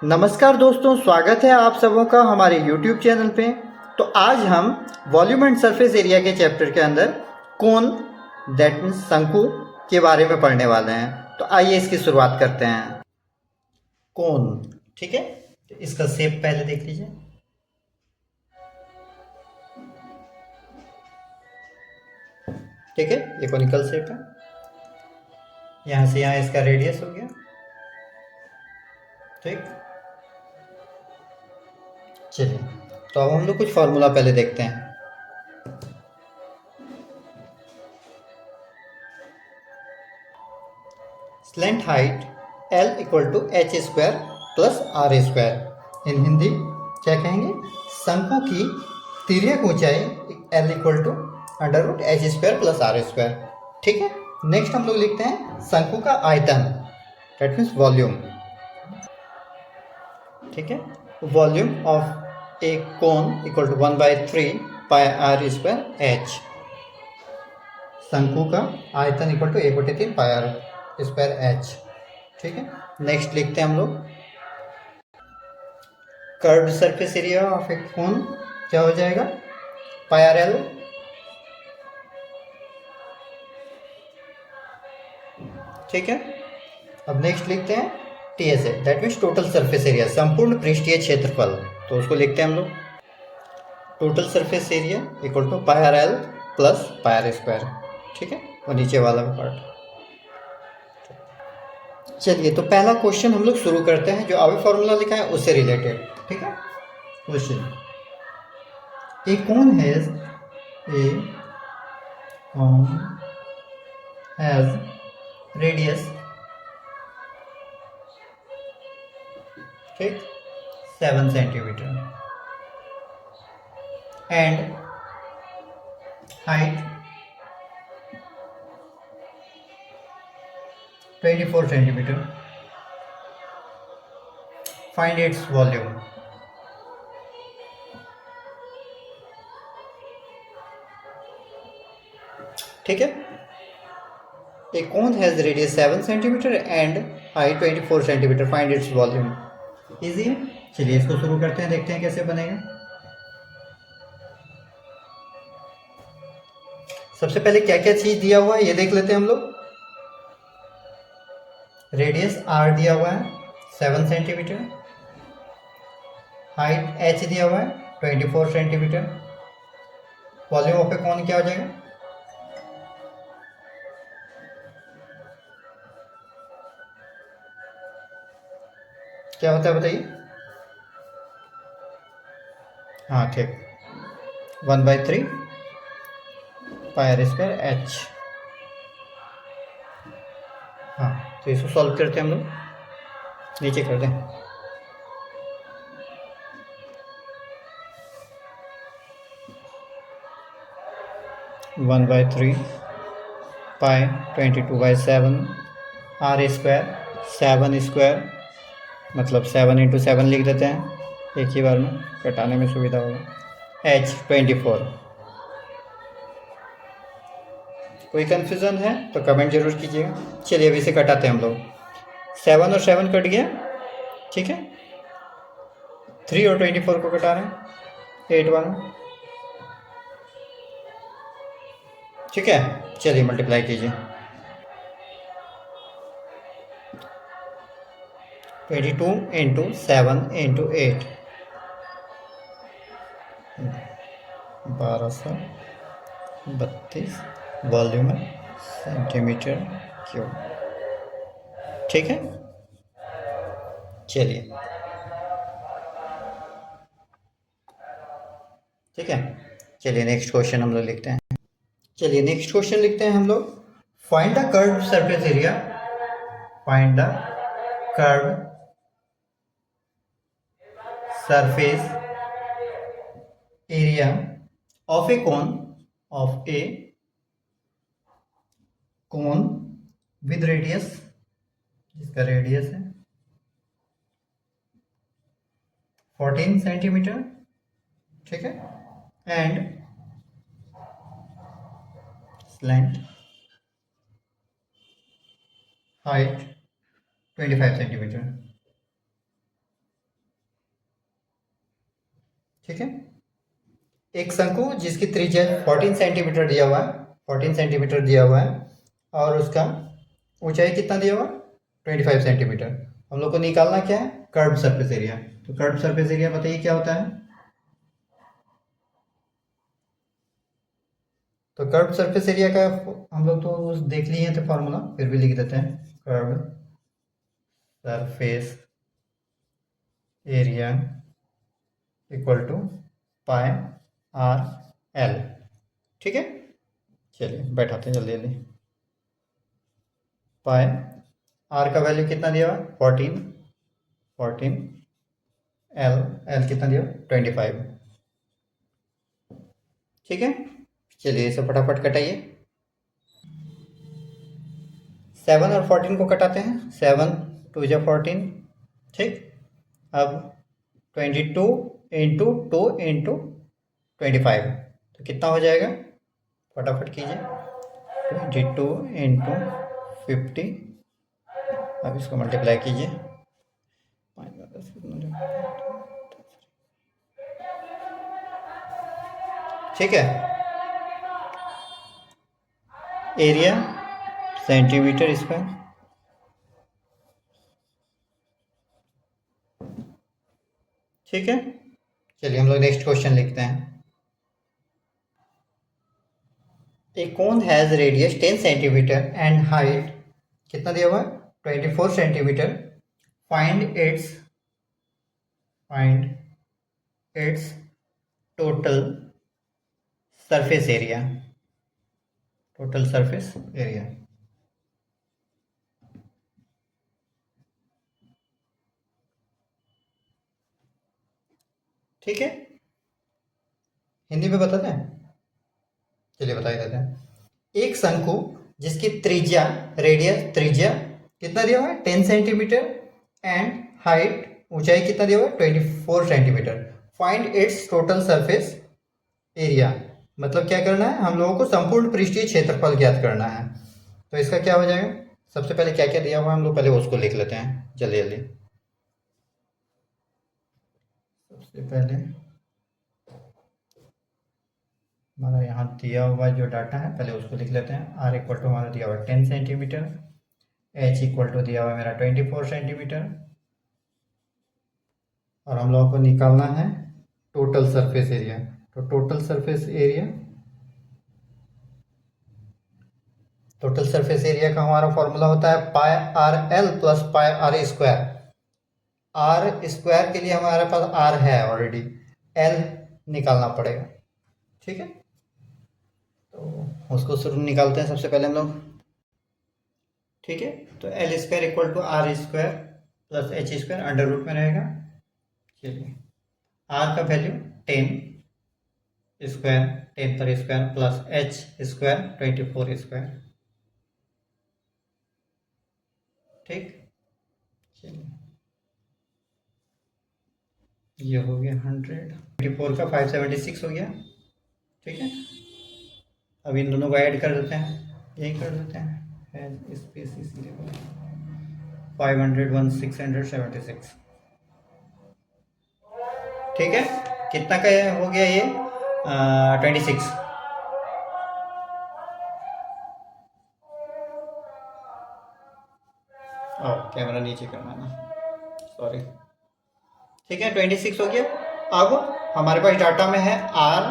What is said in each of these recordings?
नमस्कार दोस्तों, स्वागत है आप सबों का हमारे YouTube चैनल पे। तो आज हम वॉल्यूम एंड सरफेस एरिया के चैप्टर के अंदर कोन दैट मीन्स शंकु के बारे में पढ़ने वाले हैं। तो आइए इसकी शुरुआत करते हैं। कोन, ठीक है। तो इसका शेप पहले देख लीजिए। ठीक है, ये कोनिकल शेप है। यहाँ से यहाँ इसका रेडियस हो गया। ठीक, चलिए तो अब हम लोग कुछ फॉर्मूला पहले देखते हैं। Slant height L equal to H square plus R square. In Hindi क्या कहेंगे? शंकु की तिर्यक ऊंचाई L equal to under root H square plus R square. ठीक है। नेक्स्ट हम लोग लिखते हैं शंकु का आयतन, दैट मीन्स वॉल्यूम। ठीक है, volume of a cone equal to 1/3 pi are square h. शंकु का आयतन equal to 1/3 pi are square h. ठीक है। नेक्स्ट लिखते हैं हम लोग curved surface area of a cone क्या हो जाएगा? Pi are l. ठीक है। अब नेक्स्ट लिखते हैं T S A, that means total surface area, संपूर्ण पृष्ठीय क्षेत्रफल। तो उसको लिखते हैं हम लोग total surface area equal to pi R L plus pi are square. ठीक है, और नीचे वाला पार्ट। चलिए तो पहला क्वेश्चन हम लोग शुरू करते हैं, जो अभी फॉर्मूला लिखा है उससे रिलेटेड। ठीक है। Question, a cone has a cone has radius, ठीक, 7 centimetre and height 24 centimetre. Find its volume. ठीक है। A cone has radius 7 centimetre and height 24 centimetre. Find its volume. Easy है। चलिए इसको शुरू करते हैं, देखते हैं कैसे बनेगा। सबसे पहले क्या क्या चीज दिया हुआ है ये देख लेते हैं हम लोग। रेडियस आर दिया हुआ है 7 सेंटीमीटर, हाइट एच दिया हुआ है 24 centimetre. Volume of a cone क्या हो जाएगा? क्या होता है बताइए? हाँ ठीक, 1/3 पाई आर स्क्वायर एच। हाँ, तो इसको सॉल्व करते हैं हम लोग। नीचे कर दें। One by three pi 22/7 r square, 7 square मतलब 7 × 7 लिख देते हैं एक ही बार में, कटाने में सुविधा होगा। एच 24। कोई कन्फ्यूज़न है तो कमेंट जरूर कीजिएगा। चलिए अभी इसे कटाते हैं हम लोग। 7 और 7 कट गया। ठीक है। 3 और 24 को कटा रहे हैं 8 वाला। ठीक है, चलिए मल्टीप्लाई कीजिए। 22 × 7 × 8, 1232 वॉल्यूम है सेंटीमीटर क्यूब। ठीक है। चलिए, ठीक है। चलिए नेक्स्ट क्वेश्चन हम लोग लिखते हैं। चलिए नेक्स्ट क्वेश्चन लिखते हैं हम लोग। Find the curve surface area, find the curve surface area of a cone, of a cone with radius, जिसका रेडियस है 14 सेंटीमीटर। ठीक है। And slant height 25 centimetre. ठीक है। एक शंकु जिसकी त्रिज्या 14 सेंटीमीटर दिया हुआ है, 14 सेंटीमीटर दिया हुआ है, और उसका ऊंचाई कितना दिया हुआ है, 25 सेंटीमीटर। हम लोग को निकालना क्या है, कर्व सरफेस एरिया। तो कर्व सरफेस एरिया बताइए क्या होता है। तो कर्व सरफेस एरिया का हम लोग तो देख लिए थे फॉर्मूला, फिर भी लिख देते हैं। Curve surface area equal to pi are l. ठीक है, चलिए बैठाते हैं जल्दी जल्दी। पाई आर का वैल्यू कितना दिया हुआ, 14। एल एल कितना दिया, 25। ठीक है, चलिए इसे फटाफट कटाइए। 7 और 14 को कटाते हैं। 7 2 जा 14। ठीक, अब 22 इंटू 2 इंटू 25 तो कितना हो जाएगा, फटाफट कीजिए। 22 इंटू 50, अब इसको मल्टीप्लाई कीजिए। ठीक है, एरिया सेंटीमीटर स्क्वायर। ठीक है, चलिए हम लोग नेक्स्ट क्वेश्चन लिखते हैं। A cone has radius 10 centimetre and height कितना दिया हुआ है, 24 centimetre. Find its total surface area. ठीक है, हिंदी में बताते हैं, चलिए बता ही देते हैं। एक शंकु जिसकी त्रिज्या कितना दिया हुआ है, 10 सेंटीमीटर एंड हाइट ऊंचाई कितना दिया हुआ है, 24 centimetre. Find its total surface area, मतलब क्या करना है, हम लोगों को संपूर्ण पृष्ठीय क्षेत्रफल ज्ञात करना है। तो इसका क्या हो जाएगा, सबसे पहले क्या क्या दिया हुआ है हम लोग पहले उसको लिख लेते हैं जल्दी जल्दी। सबसे पहले हमारा यहाँ दिया हुआ जो डाटा है पहले उसको लिख लेते हैं। आर इक्वल टू हमारा दिया हुआ 10 सेंटीमीटर, एच इक्वल टू दिया हुआ मेरा 24 सेंटीमीटर, और हम लोगों को निकालना है टोटल सरफेस एरिया। तो टोटल सरफेस एरिया का हमारा फॉर्मूला होता है pi R L plus pi are square. R square के लिए हमारे पास आर है ऑलरेडी, एल निकालना पड़ेगा। ठीक है, तो उसको शुरू निकालते हैं सबसे पहले हम लोग। ठीक है, तो l square equal to r square plus h square under root में रहेगा। चलिए, आर का वैल्यू 10 स्क्वायर, 10 पर square plus h square 24 square. ठीक, चलिए ये हो गया 100, 24 का 576 हो गया। ठीक है, अब इन दोनों को ऐड कर देते हैं, यही कर देते हैं, 501 676। ठीक है, कितना का हो गया ये, 26। कैमरा नीचे करना ना, सॉरी। ठीक है, 26 हो गया। अब हमारे पास डाटा में है r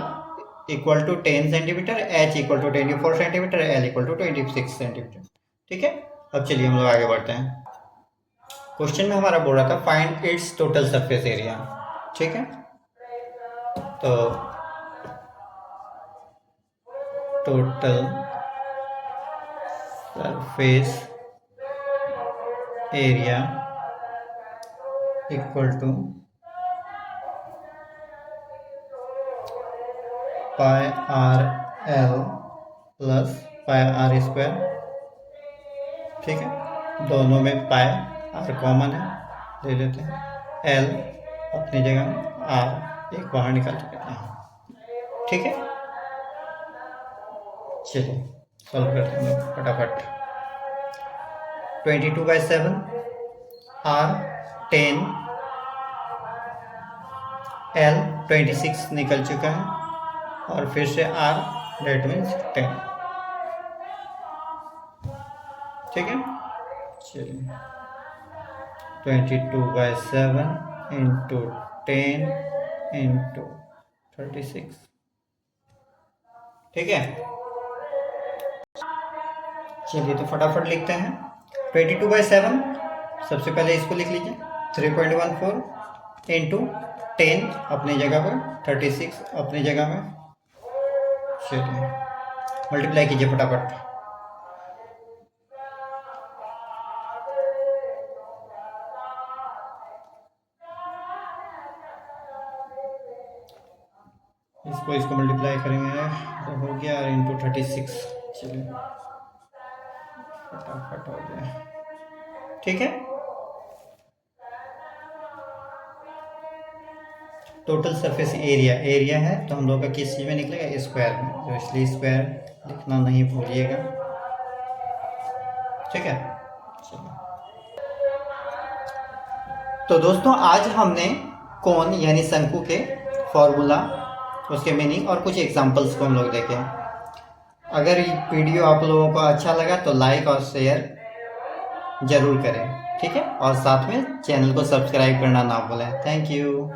equal to 10 centimetre, h equal to 24 centimetre, l equal to 26 centimetre. ठीक है, अब चलिए हम लोग आगे बढ़ते हैं। क्वेश्चन में हमारा बोल रहा था find its total surface area. ठीक है, तो total surface area equal to pi R L plus pi are square. ठीक है, दोनों में पाई आर कॉमन है, ले लेते हैं। एल अपनी जगह, आर एक बाहर निकाल चुके हैं। ठीक है, चलिए सॉल्व करते हैं फटाफट। 22/7 आर 10 L 26 निकल चुका है और फिर से R डेट मीन्स 10। ठीक है, चलिए 22/7 इंटू 10 इंटू 36। ठीक है, चलिए तो फटाफट लिखते हैं। 22/7 सबसे पहले इसको लिख लीजिए, 3.14 इंटू 10 अपनी जगह पर, 36 अपनी जगह में। चलिए मल्टीप्लाई कीजिए फटाफट। इसको मल्टीप्लाई करेंगे तो हो गया इंटू 36। चलिए फटाफट हो गया। ठीक है, टोटल सरफेस एरिया है तो हम लोग का किस चीज़ में निकलेगा, स्क्वायर में, तो इसलिए स्क्वायर लिखना नहीं भूलिएगा। ठीक है, चलो तो दोस्तों आज हमने कोन यानी शंकु के फॉर्मूला, उसके मीनिंग और कुछ एग्जांपल्स को हम लोग देखे। अगर ये वीडियो आप लोगों को अच्छा लगा तो लाइक और शेयर जरूर करें। ठीक है, और साथ में चैनल को सब्सक्राइब करना ना भूलें। Thank you.